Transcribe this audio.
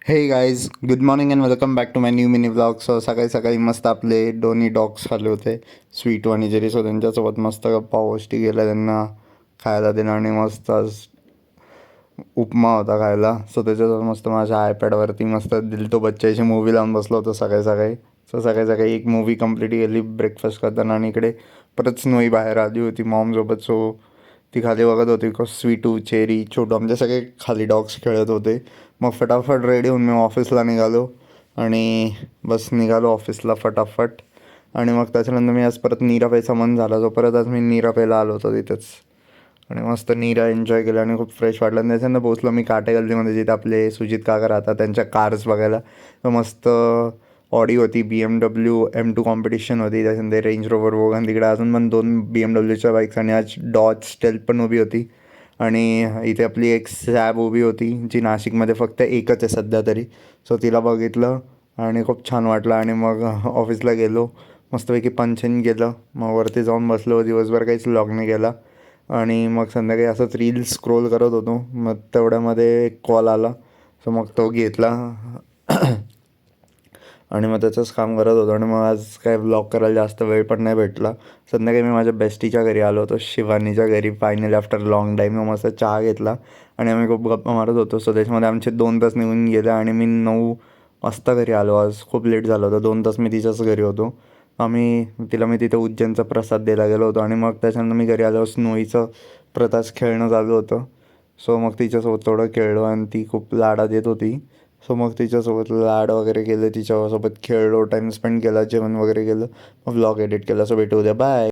हे guys, good morning and welcome back to my new mini blog. So सकाळी सकाळी मस्त आपले दोन्ही डॉग्स खाल्ले होते, स्वीटू आणि जेरी. सो त्यांच्यासोबत मस्त गप्पा गोष्टी गेल्या, त्यांना खायला दिलं आणि मस्त आज उपमा होता खायला. सो त्याच्यासोबत मस्त माझ्या आयपॅडवरती मस्त दिल तो बच्चाची मूवी लावून बसलो होतो सकाळी सकाळी. सो सकाळी सकाळी एक मूवी कंप्लीट केली ब्रेकफास्ट करताना, आणि इकडे परत स्नोई बाहेर आली होती मॉमसोबत. सो ती खाली बघत होती, स्वीटू, चेरी, छोटू आमचे सगळे खाली डॉग्स खेळत होते. मग फटाफट रेडी होऊन मी ऑफिसला निघालो आणि बस निघालो ऑफिसला फटाफट. आणि मग त्याच्यानंतर मी आज परत नीरा प्यायचा मन झाला, जो परत आज मी नीरा प्यायला आलो होतो तिथेच. आणि मस्त नीरा एन्जॉय केला आणि खूप फ्रेश वाटलं. आणि त्याच्यानंतर पोचलो मी काटे गल्लीमध्ये, जिथे आपले सुजित काका राहतात, त्यांच्या कार्स बघायला. तर मस्त ऑडी होती, BMW M2 कॉम्पिटिशन होती, त्याच्यानंतर रेंज रोवर वोगन, तिकडे अजून पण 2 BMWच्या बाईक्स, आणि आज डॉज स्टेल्थ पण उभी होती. आणि इथे आपली एक सॅब उभी होती, जी नाशिकमध्ये फक्त एकच आहे सध्या तरी. सो तिला बघितलं आणि खूप छान वाटलं. आणि मग ऑफिसला गेलो, मस्तपैकी पंचन केलं, मग वरती जाऊन बसलो. दिवसभर काहीच व्लॉग नाही केला. आणि मग संध्याकाळी असंच रील्स स्क्रोल करत होतो, मग तेवढ्यामध्ये एक कॉल आला. सो मग तो घेतला आणि मग त्याचंच काम करत होतो. आणि मग आज काय व्लॉग करायला जास्त वेळ पण नाही भेटला. संध्याकाळी मी माझ्या बेस्टीच्या घरी आलो होतो, शिवानीच्या घरी, फायनली आफ्टर लॉंग टाईम. मग मस्त चहा घेतला आणि आम्ही खूप गप्पा मारत होतो. सो त्याच्यामध्ये आमचे 2 तास निघून गेले आणि मी 9 वाजता घरी आलो. आज खूप लेट झालं होतं, 2 तास मी तिच्याच घरी होतो. तिला मी तिथे उज्जैनचा प्रसाद द्यायला गेलो होतो. आणि मग त्याच्यानंतर मी घरी आलो, स्नोईचं प्रतास खेळणं चालू होतं. सो मग तिच्यासोबत थोडं खेळलो आणि ती खूप लाडा देत होती. सो मग तिच्यासोबत लाड वगैरे केले, तिच्यासोबत खेळलो, टाईम स्पेंड केला, जेवण वगैरे केलं, मग व्लॉग एडिट केला. सो भेटू उद्या, बाय.